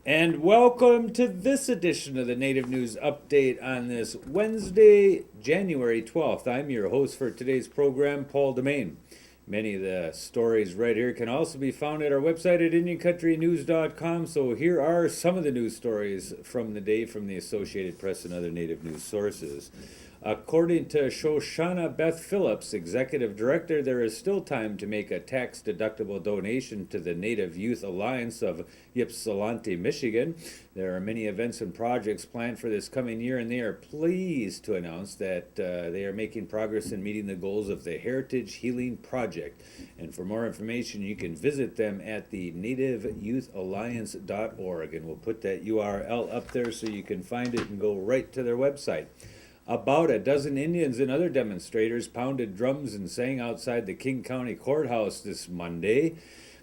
And welcome to this edition of the Native News Update on this Wednesday, January 12th. I'm your host for today's program, Paul DeMain. Many of the stories right here can also be found at our website at IndianCountryNews.com. So here are some of the news stories from the day from the Associated Press and other Native news sources. According to Shoshana Beth Phillips, Executive Director, there is still time to make a tax-deductible donation to the Native Youth Alliance of Ypsilanti, Michigan. There are many events and projects planned for this coming year, and they are pleased to announce that they are making progress in meeting the goals of the Heritage Healing Project. And for more information, you can visit them at the nativeyouthAlliance.org, and we'll put that URL up there so you can find it and go right to their website. About a dozen Indians and other demonstrators pounded drums and sang outside the King County Courthouse this Monday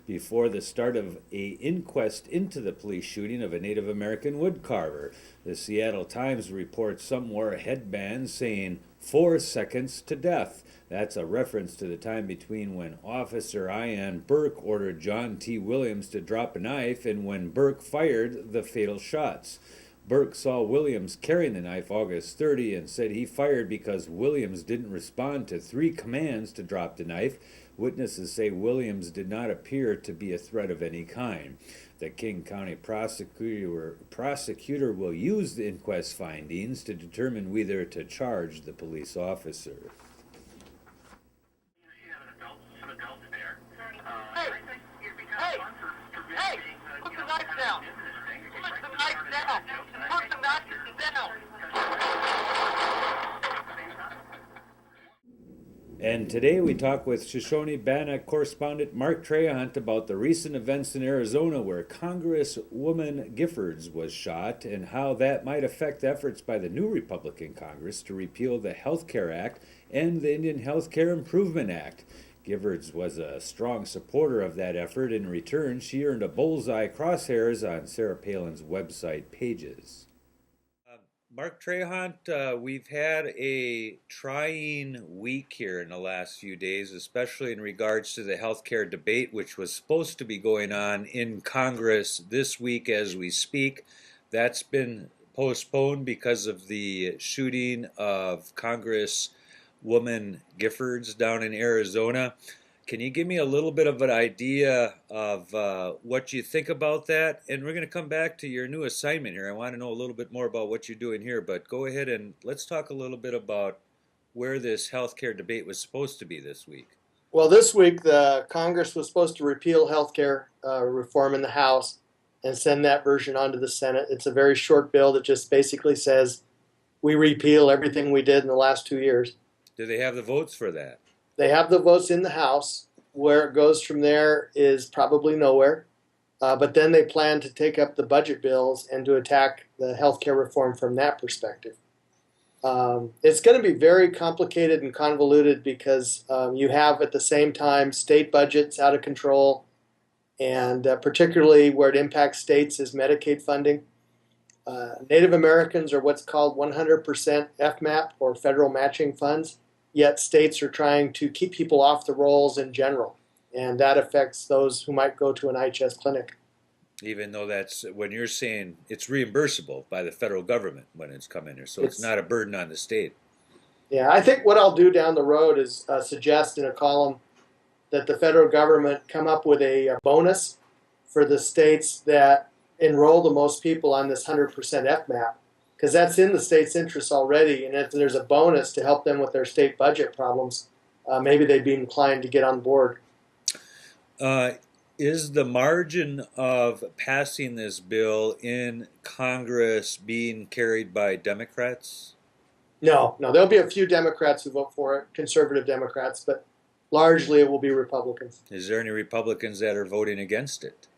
before the start of an inquest into the police shooting of a Native American woodcarver. The Seattle Times reports some wore headbands saying 4 seconds to death. That's a reference to the time between when Officer Ian Burke ordered John T. Williams to drop a knife and when Burke fired the fatal shots. Burke saw Williams carrying the knife August 30 and said he fired because Williams didn't respond to 3 commands to drop the knife. Witnesses say Williams did not appear to be a threat of any kind. The King County prosecutor will use the inquest findings to determine whether to charge the police officer. Hey, hey, put the knife down. Put the knife down. Put the knife down. And today we talk with Shoshone-Bannock correspondent Mark Trahant about the recent events in Arizona where Congresswoman Giffords was shot and how that might affect efforts by the new Republican Congress to repeal the Health Care Act and the Indian Health Care Improvement Act. Giffords was a strong supporter of that effort. In return, she earned a bullseye crosshairs on Sarah Palin's website pages. Mark Trahant, we've had a trying week here in the last few days, especially in regards to the healthcare debate, which was supposed to be going on in Congress this week as we speak. That's been postponed because of the shooting of Congresswoman Giffords down in Arizona. Can you give me a little bit of an idea of what you think about that? And we're going to come back to your new assignment here. I want to know a little bit more about what you're doing here, but go ahead and let's talk a little bit about where this healthcare debate was supposed to be this week. Well, this week the Congress was supposed to repeal healthcare reform in the House and send that version on to the Senate. It's a very short bill that just basically says we repeal everything we did in the last 2 years. Do they have the votes for that? They have the votes in the House. Where it goes from there is probably nowhere. But then they plan to take up the budget bills and to attack the health care reform from that perspective. It's going to be very complicated and convoluted because you have at the same time state budgets out of control, and particularly where it impacts states is Medicaid funding. Native Americans are what's called 100% FMAP or federal matching funds. Yet states are trying to keep people off the rolls in general, and that affects those who might go to an IHS clinic. Even though that's when you're saying it's reimbursable by the federal government when it's coming here, so it's not a burden on the state. Yeah, I think what I'll do down the road is suggest in a column that the federal government come up with a bonus for the states that enroll the most people on this 100% FMAP. Because that's in the state's interest already, and if there's a bonus to help them with their state budget problems, maybe they'd be inclined to get on board. Is the margin of passing this bill in Congress being carried by Democrats? No, there'll be a few Democrats who vote for it, conservative Democrats, but largely it will be Republicans. Is there any Republicans that are voting against it?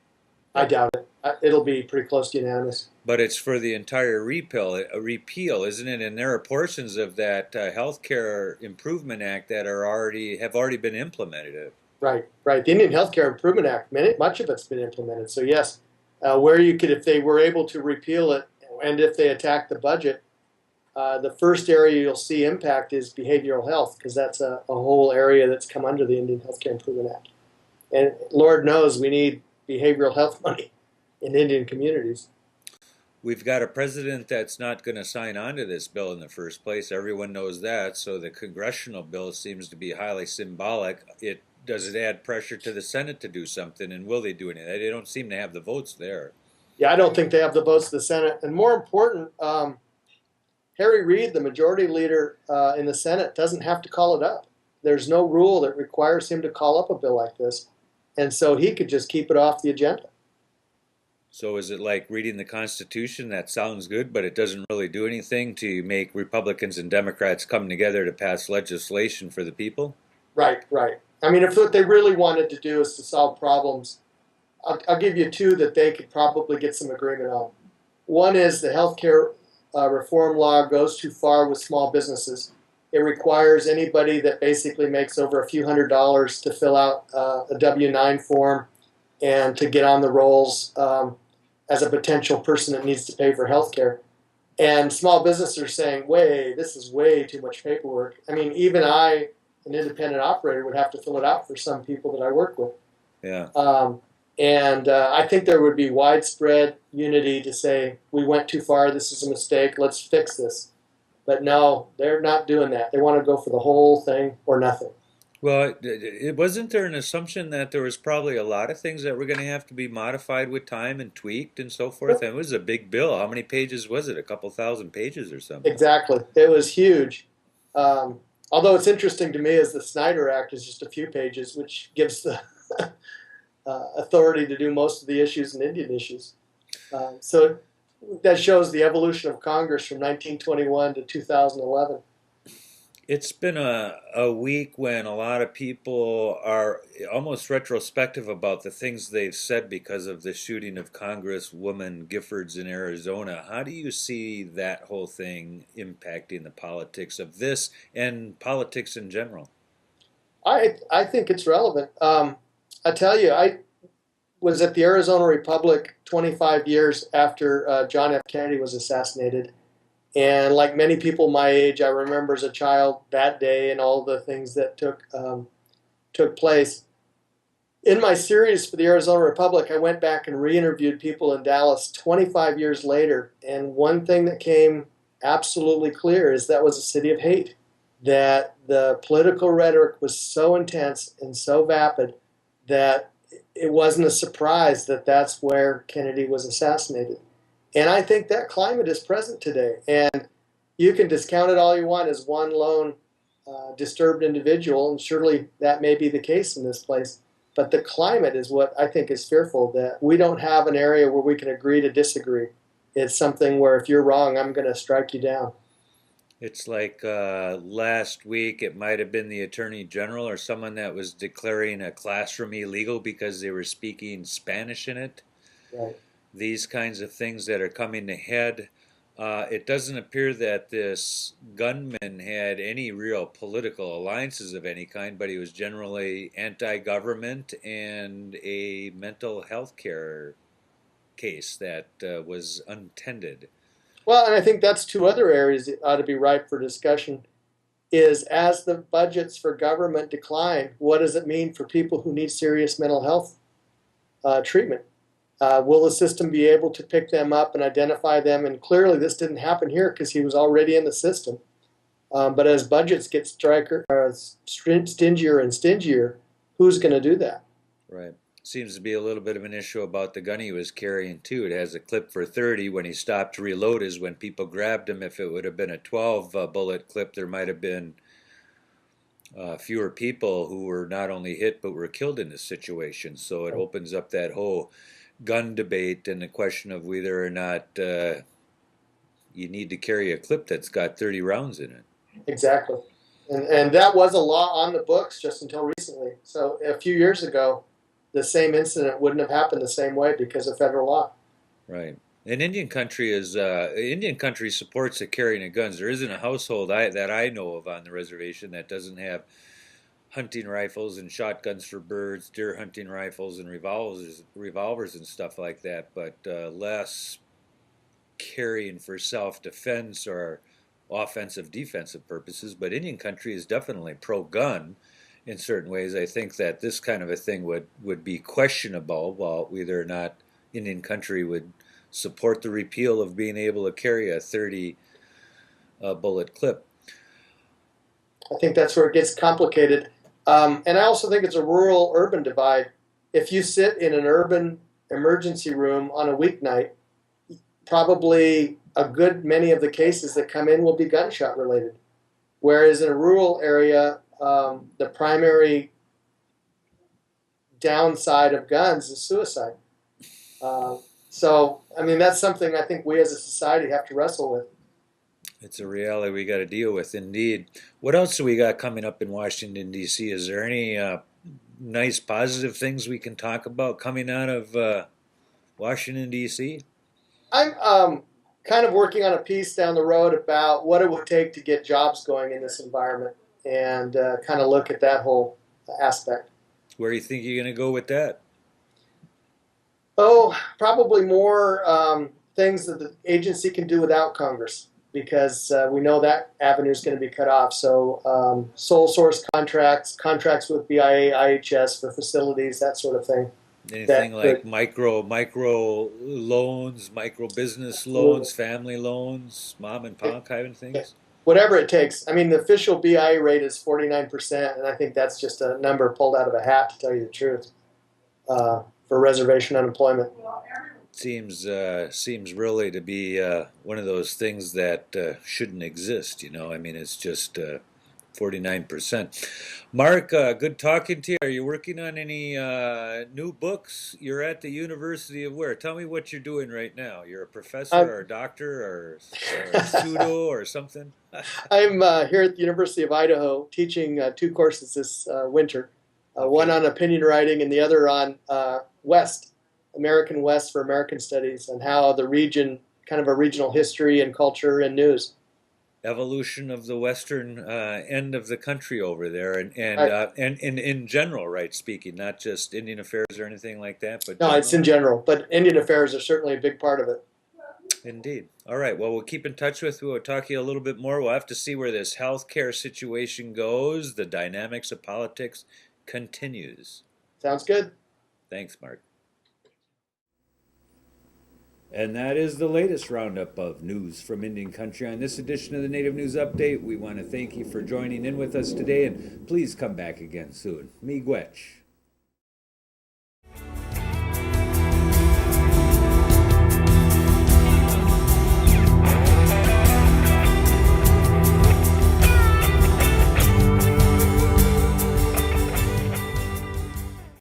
I doubt it. It'll be pretty close to unanimous. But it's for the entire repeal, isn't it? And there are portions of that Health Care Improvement Act that have already been implemented. Right. The Indian Health Care Improvement Act, much of it's been implemented. So yes, where you could, if they were able to repeal it, and if they attack the budget, the first area you'll see impact is behavioral health, because that's a whole area that's come under the Indian Health Care Improvement Act. And Lord knows we need behavioral health money in Indian communities. We've got a president that's not going to sign on to this bill in the first place. Everyone knows that. So the congressional bill seems to be highly symbolic. Does it add pressure to the Senate to do something, and will they do anything? They don't seem to have the votes there. Yeah, I don't think they have the votes of the Senate. And more important, Harry Reid, the majority leader in the Senate, doesn't have to call it up. There's no rule that requires him to call up a bill like this. And so he could just keep it off the agenda. So is it like reading the Constitution? That sounds good, but it doesn't really do anything to make Republicans and Democrats come together to pass legislation for the people? Right, right. I mean, if what they really wanted to do is to solve problems, I'll give you two that they could probably get some agreement on. One is the healthcare reform law goes too far with small businesses. It requires anybody that basically makes over a few $100s to fill out a W-9 form and to get on the rolls as a potential person that needs to pay for health care. And small businesses are saying, this is way too much paperwork. I mean, even I, an independent operator, would have to fill it out for some people that I work with. Yeah. I think there would be widespread unity to say, we went too far, this is a mistake, let's fix this. But no, they're not doing that. They want to go for the whole thing or nothing. Well, it wasn't there an assumption that there was probably a lot of things that were going to have to be modified with time and tweaked and so forth? And it was a big bill. How many pages was it? A couple thousand pages or something? Exactly. It was huge. Although it's interesting to me is the Snyder Act is just a few pages, which gives the authority to do most of the issues and Indian issues. So that shows the evolution of Congress from 1921 to 2011. It's been a week when a lot of people are almost retrospective about the things they've said because of the shooting of Congresswoman Giffords in Arizona. How do you see that whole thing impacting the politics of this and politics in general? I think it's relevant. I tell you, I was at the Arizona Republic 25 years after John F. Kennedy was assassinated. And like many people my age, I remember as a child that day and all the things that took place. In my series for the Arizona Republic, I went back and re-interviewed people in Dallas 25 years later. And one thing that came absolutely clear is that was a city of hate, that the political rhetoric was so intense and so vapid that it wasn't a surprise that that's where Kennedy was assassinated. And I think that climate is present today. And you can discount it all you want as one lone disturbed individual, and surely that may be the case in this place. But the climate is what I think is fearful, that we don't have an area where we can agree to disagree. It's something where if you're wrong, I'm going to strike you down. It's like last week, it might have been the Attorney General or someone that was declaring a classroom illegal because they were speaking Spanish in it. Right. These kinds of things that are coming ahead. It doesn't appear that this gunman had any real political alliances of any kind, but he was generally anti-government and a mental health care case that was untended. Well, and I think that's two other areas that ought to be ripe for discussion, is as the budgets for government decline, what does it mean for people who need serious mental health treatment? Will the system be able to pick them up and identify them? And clearly this didn't happen here because he was already in the system. But as budgets get stingier and stingier, who's going to do that? Right. Seems to be a little bit of an issue about the gun he was carrying too. It has a clip for 30. When he stopped to reload is when people grabbed him. If it would have been a 12 bullet clip, there might have been fewer people who were not only hit but were killed in this situation. So it opens up that whole gun debate and the question of whether or not you need to carry a clip that's got 30 rounds in it. Exactly. And that was a law on the books just until recently. So a few years ago, the same incident wouldn't have happened the same way because of federal law. Right. And Indian country supports the carrying of guns. There isn't a household that I know of on the reservation that doesn't have hunting rifles and shotguns for birds, deer hunting rifles and revolvers and stuff like that, but less carrying for self-defense or offensive, defensive purposes. But Indian country is definitely pro-gun in certain ways. I think that this kind of a thing would be questionable, well, whether or not Indian country would support the repeal of being able to carry a 30 bullet clip. I think that's where it gets complicated. And I also think it's a rural-urban divide. If you sit in an urban emergency room on a weeknight, probably a good many of the cases that come in will be gunshot related. Whereas in a rural area, the primary downside of guns is suicide. So, I mean, that's something I think we as a society have to wrestle with. It's a reality we got to deal with, indeed. What else do we got coming up in Washington, D.C.? Is there any nice positive things we can talk about coming out of Washington, D.C.? I'm kind of working on a piece down the road about what it would take to get jobs going in this environment and kind of look at that whole aspect. Where do you think you're going to go with that? Oh, probably more things that the agency can do without Congress, because we know that avenue is going to be cut off. So sole source contracts, contracts with BIA, IHS for facilities, that sort of thing. Anything like micro loans, micro business loans, family loans, mom and pop kind of things? Whatever it takes. I mean, the official BIA rate is 49%, and I think that's just a number pulled out of a hat, to tell you the truth, for reservation unemployment. Seems really to be one of those things that shouldn't exist. You know, I mean, it's just 49%. Mark, good talking to you. Are you working on any new books? You're at the University of where? Tell me what you're doing right now. You're a professor or a doctor or a pseudo or something? I'm here at the University of Idaho teaching 2 courses this winter. One on opinion writing and the other on American West for American Studies, and how the region, kind of a regional history and culture and news. Evolution of the western end of the country over there, and in general, right? Speaking, not just Indian affairs or anything like that, but no, general? It's in general. But Indian affairs are certainly a big part of it. Indeed. All right. Well, we'll keep in touch with you. We'll talk to you a little bit more. We'll have to see where this healthcare situation goes. The dynamics of politics continues. Sounds good. Thanks, Mark. And that is the latest roundup of news from Indian Country. On this edition of the Native News Update, we want to thank you for joining in with us today, and please come back again soon. Miigwech.